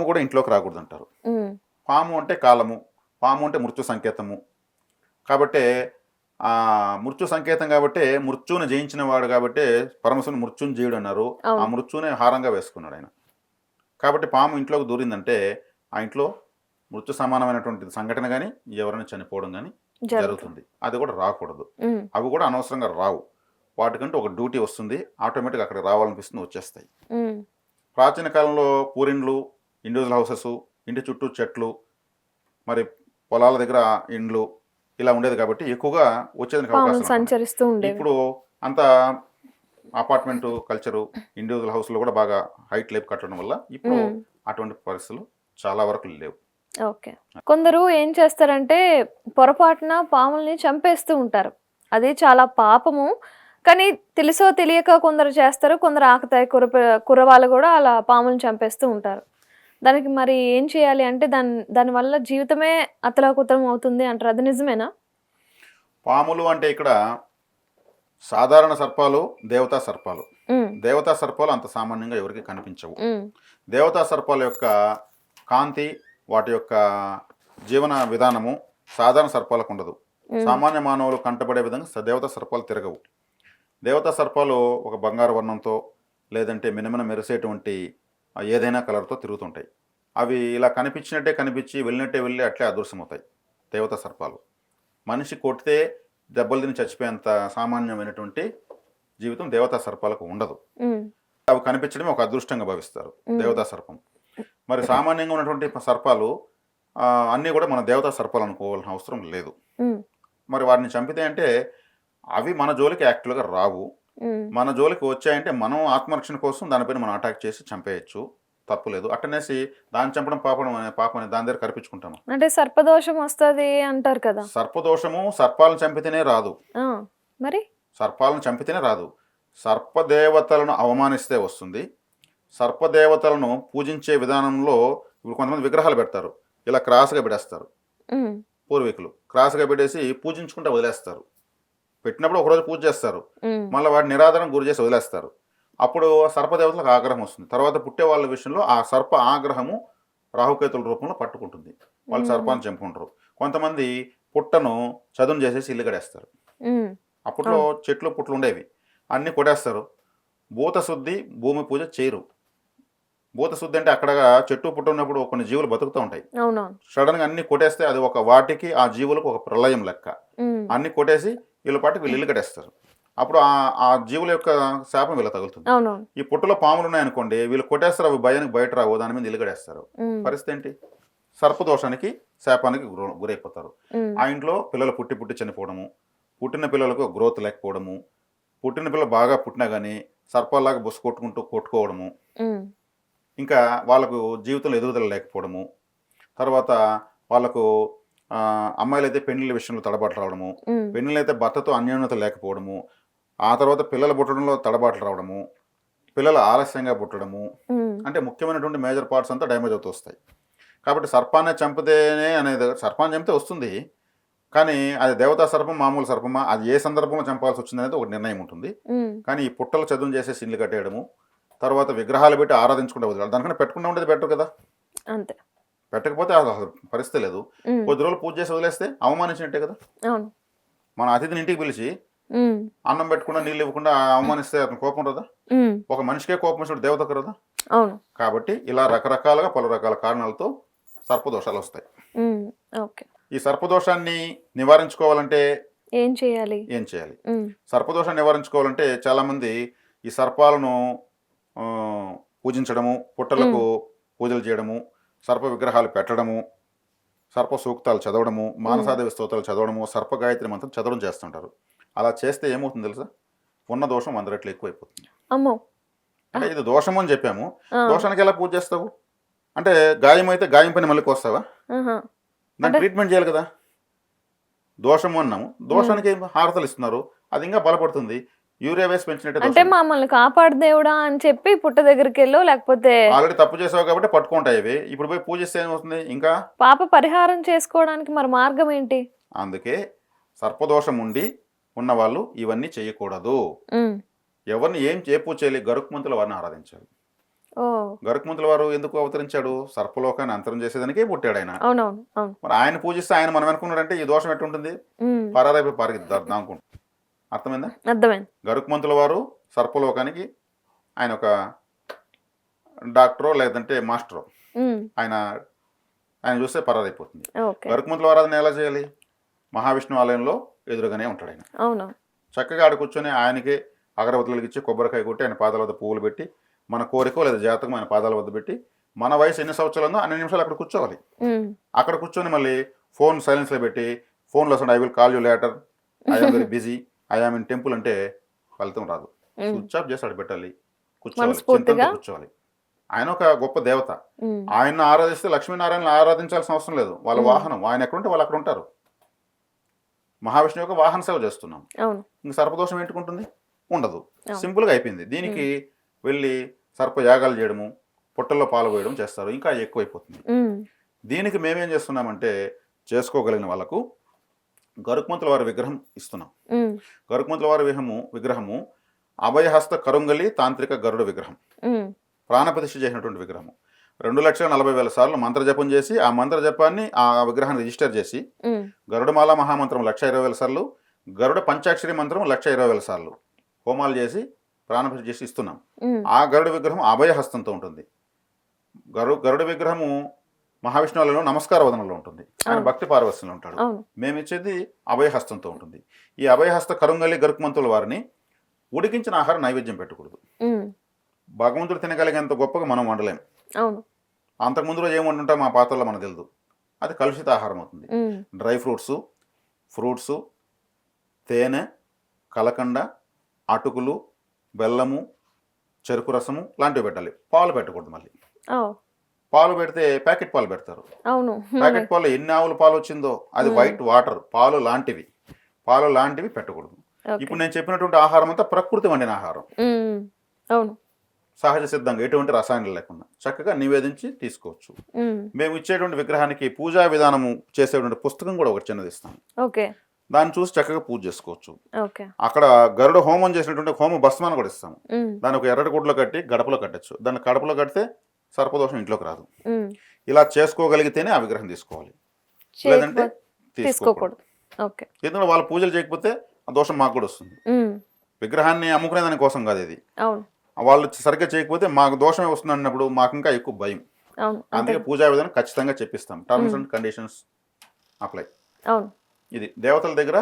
కూడా ఇంట్లోకి రాకూడదు అంటారు. ఉమ్, పాము అంటే కాలము, పాము అంటే మృత్యు సంకేతము. కాబట్టి ఆ మృత్యు సంకేతం కాబట్టి మృత్యువుని జయించిన వాడు కాబట్టి పరమశివుని మృత్యుని జయుడు అన్నారు. ఆ అవును. మృత్యునే హారంగా వేసుకున్నాడు ఆయన. కాబట్టి పాము ఇంట్లోకి దూరిందంటే ఆ ఇంట్లో మృత్యు సమానమైనటువంటి సంఘటన కానీ ఎవరైనా చనిపోవడం కానీ జరుగుతుంది. జరుగుతుంది. అది కూడా రాకూడదు. ఉమ్, అవి కూడా అనవసరంగా రావు. వాటికంటే ఒక డ్యూటీ వస్తుంది, ఆటోమేటిక్గా అక్కడికి రావాలనిపిస్తుంది, వచ్చేస్తాయి. ఉమ్, ప్రాచీన కాలంలో పూరిండ్లు, ఇండివిజువల్ హౌసెస్, ఇంటి చుట్టూ చెట్లు, మరి పొలాల దగ్గర ఇండ్లు ఇలా ఉండేది కాబట్టి ఎక్కువగా వచ్చేదానికి పాములు అవకాశాలు ఉంటున్నాయి. సంచరిస్తూ ఉండేవి. ఇప్పుడు అంతా అపార్ట్మెంట్ కల్చరు, ఇండివిజువల్ హౌస్లో కూడా బాగా హైట్ లేపు కట్టడం వల్ల ఇప్పుడు ఉమ్, అటువంటి పరిస్థితులు చాలా వరకు లేవు. ఓకే. కొందరు ఏం చేస్తారంటే పొరపాటున పాముల్ని చంపేస్తూ ఉంటారు. అది చాలా పాపము. కానీ తెలుసో తెలియక కొందరు చేస్తారు. కొందరు ఆకతాయి కుర్రవాళ్ళు కూడా అలా పాముల్ని చంపేస్తూ ఉంటారు. దానికి మరి ఏం చేయాలి అంటే దానివల్ల జీవితమే అతలాకుతలం అవుతుంది అంటారు. అది నిజమేనా? పాములు అంటే ఇక్కడ సాధారణ సర్పాలు, దేవతా సర్పాలు. ఉమ్, దేవతా సర్పాలు అంత సామాన్యంగా ఎవరికి కనిపించవు. ఉమ్, దేవతా సర్పాల యొక్క కాంతి, వాటి యొక్క జీవన విధానము సాధారణ సర్పాలకు ఉండదు. సామాన్య మానవులు కంటపడే విధంగా దేవతా సర్పాలు తిరగవు. దేవతా సర్పాలు ఒక బంగారు వర్ణంతో లేదంటే మినమిన మెరిసేటువంటి ఏదైనా కలర్తో తిరుగుతుంటాయి. అవి ఇలా కనిపించినట్టే కనిపించి వెళ్ళినట్టే వెళ్ళి అట్లే అదృశ్యమవుతాయి దేవతా సర్పాలు. మనిషి కొడితే దెబ్బలు తిని చచ్చిపోయేంత సామాన్యమైనటువంటి జీవితం దేవతా సర్పాలకు ఉండదు. ఉమ్, అవి కనిపించడమే ఒక అదృష్టంగా భావిస్తారు దేవతా సర్పం. మరి సామాన్యంగా ఉన్నటువంటి సర్పాలు అన్నీ కూడా మన దేవతా సర్పాలు అనుకోవాల్సిన అవసరం లేదు. ఉమ్, మరి వాటిని చంపితే అంటే అవి మన జోలికి యాక్చువల్గా రావు. ఉమ్. మన జోలికి వచ్చాయంటే మనం ఆత్మరక్షణ కోసం దానిపైన మనం అటాక్ చేసి చంపేయచ్చు, తప్పులేదు. అట్టనేసి దాన్ని చంపడం పాపం అనే దాని దగ్గర కనిపించుకుంటాము. అంటే సర్పదోషం వస్తుంది అంటారు కదా. సర్పదోషము సర్పాలను చంపితేనే రాదు. ఆ, మరి సర్పాలను చంపితేనే రాదు. సర్పదేవతలను అవమానిస్తే వస్తుంది. సర్పదేవతలను పూజించే విధానంలో ఇప్పుడు కొంతమంది విగ్రహాలు పెడతారు, ఇలా క్రాస్గా పెట్టేస్తారు. ఉమ్, పూర్వీకులు క్రాస్గా పెట్టేసి పూజించుకుంటూ వదిలేస్తారు. పెట్టినప్పుడు ఒకరోజు పూజ చేస్తారు, ఉమ్, మళ్ళీ వాటి నిరాదరణ గురి చేసి వదిలేస్తారు. అప్పుడు సర్పదేవతలకు ఆగ్రహం వస్తుంది. తర్వాత పుట్టే వాళ్ళ విషయంలో ఆ సర్ప ఆగ్రహము రాహుకేతుల రూపంలో పట్టుకుంటుంది. వాళ్ళు సర్పాన్ని చంపుకుంటారు. కొంతమంది పుట్టను చదును చేసేసి ఇల్లు కడేస్తారు. ఉమ్, అప్పట్లో చెట్లు పుట్లు ఉండేవి, అన్నీ కొట్టేస్తారు. భూతశుద్ధి, భూమి పూజ చేయరు. భూతశుద్ధి అంటే అక్కడ చెట్టు పుట్టు ఉన్నప్పుడు కొన్ని జీవులు బతుకుతూ ఉంటాయి. అవునవును. సడన్గా అన్ని కొట్టేస్తే అది ఒక వాటికి ఆ జీవులకు ఒక ప్రళయం లెక్క. ఉమ్, అన్ని కొట్టేసి వీళ్ళ పాటికి వీళ్ళు ఇల్లు కట్టేస్తారు. అప్పుడు ఆ జీవుల యొక్క శాపం వీళ్ళ తగులుతుంది. అవునవును. ఈ పుట్టలో పాములు ఉన్నాయనుకోండి, వీళ్ళు కొట్టేస్తారు, అవి భయానికి బయట రావు, దాని మీద ఇల్లు కట్టేస్తారు. ఉమ్, పరిస్థితి ఏంటి? సర్పదోషానికి, శాపానికి గురైపోతారు. ఉమ్, ఆ ఇంట్లో పిల్లలు పుట్టి చనిపోవడము, పుట్టిన పిల్లలకు గ్రోత్ లేకపోవడము, పుట్టిన పిల్లలు బాగా పుట్టినా కానీ సర్పాల్లాగా బుస్సు కొట్టుకోవడము, ఉమ్, ఇంకా వాళ్ళకు జీవితంలో ఎదుగుదల లేకపోవడము, తర్వాత వాళ్ళకు అమ్మాయిలు అయితే పెళ్లిళ్ళ విషయంలో తడబాట్లు రావడము, ఉమ్, పెళ్లిళ్ళు అయితే భర్తతో అన్యోన్యత లేకపోవడము, ఆ తర్వాత పిల్లలు పుట్టడంలో తడబాట్లు రావడము, పిల్లలు ఆలస్యంగా పుట్టడము, ఉమ్, అంటే ముఖ్యమైనటువంటి మేజర్ పార్ట్స్ అంతా డ్యామేజ్ అవుతూ వస్తాయి. కాబట్టి సర్పాన్ని చంపితేనే అనేది, సర్పాన్ని చంపితే వస్తుంది, కానీ అది దేవతా సర్పం మామూలు సర్పమా, అది ఏ సందర్భంలో చంపాల్సి వచ్చింది అనేది ఒక నిర్ణయం ఉంటుంది. ఉమ్, కానీ ఈ పుట్టలు చదును చేసేసి ఇల్లు కట్టేయడము, తర్వాత విగ్రహాలు పెట్టి ఆరాధించుకుంటే వదిలేదు. దానికన్నా పెట్టకుండా ఉండేది బెటర్ కదా. అంతే. పెట్టకపోతే అసలు పరిస్థితి లేదు. ఉమ్, కొద్ది రోజులు పూజ చేసి వదిలేస్తే అవమానించినట్టే కదా. అవును. మన అతిథిని ఇంటికి పిలిచి ఉమ్, అన్నం పెట్టకుండా నీళ్ళు ఇవ్వకుండా అవమానిస్తే అతను కోపం రాదా? ఉమ్, ఒక మనిషికే కోపం వచ్చినట్టు దేవతకు రాదా? అవును. కాబట్టి ఇలా రకరకాలుగా పలు రకాల కారణాలతో సర్పదోషాలు వస్తాయి. ఉమ్, ఓకే. ఈ సర్పదోషాన్ని నివారించుకోవాలంటే ఏం చేయాలి? ఏం చేయాలి? ఉమ్, సర్పదోషాన్ని నివారించుకోవాలంటే చాలామంది ఈ సర్పాలను పూజించడము, పుట్టలకు పూజలు చేయడము, సర్ప విగ్రహాలు పెట్టడము, సర్ప సూక్తాలు చదవడము, మానసాదేవి స్తోత్రాలు చదవడము, సర్ప గాయత్రి మంత్రం చదవడం చేస్తుంటారు. అలా చేస్తే ఏమవుతుంది తెలుసా? ఉన్న దోషం 100 రెట్లు ఎక్కువైపోతుంది. అమ్మో. అంటే ఇది దోషము అని చెప్పాము, ఆ, దోషానికి ఎలా పూజ చేస్తావు? అంటే గాయం అయితే గాయం పైన మళ్ళీ కోస్తావా? ఆహా. దాన్ని ట్రీట్మెంట్ చేయాలి కదా. దోషము అన్నాము, దోషానికి హారతలు ఇస్తున్నారు, అది ఇంకా బలపడుతుంది. యూరియా వేసి పెంచినట్టే అంటే దోషం. మమ్మల్ని కాపాడు దేవుడా అని చెప్పి పుట్ట దగ్గరికి వెళ్ళో లేకపోతే ఆల్రెడీ తప్పు చేసావు కాబట్టి పట్టుకుంటాయి ఇవి. ఇప్పుడు పోయి పూజిస్తే ఏమవుతుంది? ఇంకా పాప పరిహారం చేసుకోవడానికి మరి మార్గం ఏంటి? అందుకే సర్పదోషం ఉండి ఉన్నవాళ్ళు ఇవన్నీ చేయకూడదు. ఉమ్, ఎవరిని ఏం పూజ చేయాలి? గరుక్మంతుల వారిని ఆరాధించాలి. ఓ గరుత్మంతుల వారు ఎందుకు అవతరించాడు? సర్పలోకాన్ని అంతరం చేసేదానికే పుట్టాడు ఆయన. అవునవును అవును మరి ఆయన పూజిస్తే ఆయన మనం అనుకున్నాడంటే ఈ దోషం ఎట్టుంటుంది? ఉమ్, పరారైపోయి పరిగెత్తారు దానుకుంటు. అర్థమైందా? అర్థమైంది. గరుత్మంతుల వారు సర్పలోకానికి ఆయన ఒక డాక్టరో లేదంటే మాస్టరో, ఉమ్, ఆయన ఆయన చూస్తే పరారైపోతుంది. ఓకే గరుత్మంతుల ఆరాధన ఎలా చేయాలి? మహావిష్ణు ఆలయంలో ఎదురుగానే ఉంటాడు ఆయన. అవును చక్కగా ఆడ కూర్చొని ఆయనకే అగరబత్తులకి ఇచ్చి కొబ్బరికాయ కొట్టి ఆయన పాదాల వద్ద పువ్వులు పెట్టి మన కోరికో లేదా జాతకం ఆయన పాదాల వద్ద పెట్టి మన వయసు ఎన్ని సంవత్సరాలు ఉందో అన్ని నిమిషాలు అక్కడ కూర్చోవాలి. ఉమ్, అక్కడ కూర్చొని మళ్ళీ ఫోన్ సైలెన్స్లో పెట్టి ఫోన్లో వస్తుంది I will call you later, I am very busy, I am in temple అంటే ఫలితం రాదు. ఉమ్, స్విచ్ ఆఫ్ చేసి అక్కడ పెట్టాలి, కూర్చోవాలి, మనస్ఫూర్తిగా చింతనతో కూర్చోవాలి. ఆయన ఒక గొప్ప దేవత. ఉమ్, ఆయన్ని ఆరాధిస్తే లక్ష్మీనారాయణ ఆరాధించాల్సిన అవసరం లేదు. వాళ్ళ వాహనం ఆయన ఎక్కడుంటే వాళ్ళు అక్కడ ఉంటారు. మహావిష్ణువు యొక్క వాహన సేవ చేస్తున్నాం. అవును ఇంక సర్పదోషం ఏంటుకుంటుంది? ఉండదు. అవును. సింపుల్గా అయిపోయింది. దీనికి వెళ్ళి సర్పయాగాలు చేయడము, పుట్టల్లో పాలు పోయడం చేస్తారు, ఇంకా ఎక్కువైపోతుంది. ఉమ్, దీనికి మేమేం చేస్తున్నామంటే చేసుకోగలిగిన వాళ్ళకు గరుత్మంతుల వారి విగ్రహం ఇస్తున్నాం. ఉమ్, గరుత్మంతుల వారి విగ్రహము అభయహస్త కరుంగలి తాంత్రిక గరుడ విగ్రహం, ఉమ్, ప్రాణప్రతిష్ఠ చేసినటువంటి విగ్రహము. 2,40,000 సార్లు మంత్రజపం చేసి ఆ మంత్రజపాన్ని ఆ విగ్రహాన్ని రిజిస్టర్ చేసి ఉమ్, గరుడమాల మహామంత్రం 1,20,000 సార్లు, గరుడ పంచాక్షరి మంత్రం 1,20,000 సార్లు హోమాలు చేసి ప్రాణప్రతిష్ఠ చేసి ఇస్తున్నాం. ఉమ్, ఆ గరుడ విగ్రహం అభయహస్తంతో ఉంటుంది. గరుడ విగ్రహము మహావిష్ణువులలో నమస్కార వదనంలో ఉంటుంది. ఆయన భక్తి పారవస్యంలో ఉంటాడు. అవును మేము ఇచ్చేది అభయహస్తంతో ఉంటుంది. ఈ అభయహస్త కరుంగలి గరుత్మంతుల వారిని ఉడికించిన ఆహారం నైవేద్యం పెట్టకూడదు. ఉమ్, భగవంతుడు తినగలిగేంత గొప్పగా మనం వండలేం. అవును అంతకుముందు రోజు ఏం వండుంటాం మా పాత్రలో మనకు తెలియదు. అది కలుషిత ఆహారం అవుతుంది. ఉమ్, డ్రై ఫ్రూట్స్, తేనె, కలకండ, అటుకులు, బెల్లము, చెరుకు రసము లాంటివి పెట్టాలి. పాలు పెట్టకూడదు. మళ్ళీ ఓ పాలు పెడితే ప్యాకెట్ పాలు పెడతారు. అవును ప్యాకెట్ పాలు ఎన్ని ఆవుల పాలు వచ్చిందో అది వైట్ వాటర్ పాలు లాంటివి పెట్టకూడదు. ఓకే. ఇప్పుడు నేను చెప్పినటువంటి ఆహారం అంతా ప్రకృతి వండిన ఆహారం, ఉమ్, అవును సహజ సిద్ధంగా ఎటువంటి రసాయనాలు లేకుండా చక్కగా నివేదించి తీసుకోవచ్చు. ఉమ్, మేము ఇచ్చేటువంటి విగ్రహానికి పూజా విధానము చేసేటువంటి పుస్తకం కూడా ఒకటి చిన్నది ఇస్తాం. ఓకే దాన్ని చూసి చక్కగా పూజ చేసుకోవచ్చు. ఓకే అక్కడ గరుడ హోమం చేసినటువంటి హోమ భస్మాన్ని కూడా ఇస్తాము. ఉమ్, దాన్ని ఒక ఎర్రటి గుడ్లో కట్టి గడపలో కట్టచ్చు. దాన్ని కడపలో కడితే సర్పదోషం ఇంట్లోకి రాదు. ఉమ్, ఇలా చేసుకోగలిగితేనే ఆ విగ్రహం తీసుకోవాలి, లేదంటే తీసుకోకూడదు. తీసుకోకూడదు. ఓకే ఎందుకంటే వాళ్ళు పూజలు చేయకపోతే ఆ దోషం మాకు కూడా వస్తుంది. ఉమ్, విగ్రహాన్ని అమ్ముకునే దానికోసం కాదు ఇది. అవును వాళ్ళు సరిగ్గా చేయకపోతే మాకు దోషమే వస్తుంది అన్నప్పుడు మాకు ఇంకా ఎక్కువ భయం. అవును అంతే అందుకే పూజా విధానం ఖచ్చితంగా చెప్పిస్తాం. Terms and conditions apply. అవును ఇది దేవతల దగ్గర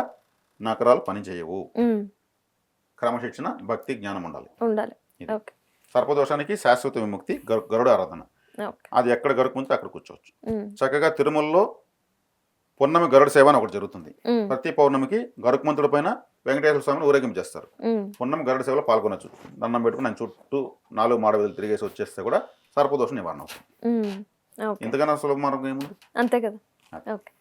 నకరాలు పనిచేయవు. ఉమ్, క్రమశిక్షణ, భక్తి, జ్ఞానం ఉండాలి. ఉండాలి. ఇది. ఓకే సర్పదోషానికి శాశ్వత విముక్తి గరుడ ఆరాధన. ఓకే అది ఎక్కడ గరుకుంటే అక్కడ కూర్చోవచ్చు. ఉమ్, చక్కగా తిరుమలలో పున్నమి గరుడ సేవ అని ఒకటి జరుగుతుంది. ఉమ్, ప్రతి పౌర్ణమికి గరుత్మంతుడి పైన వెంకటేశ్వర స్వామిని ఊరేగింపు చేస్తారు. ఉమ్, పున్నమి గరుడ సేవలో పాల్గొనొచ్చు. దండం పెట్టుకుని ఆయన చుట్టూ 4 మాడవీధులు తిరిగేసి వచ్చేస్తే కూడా సర్పదోషం నివారణ అవుతుంది. ఉమ్, ఓకే ఇంతకన్నా సులభ మార్గం ఏముంది? అంతే కదా. అది. ఓకే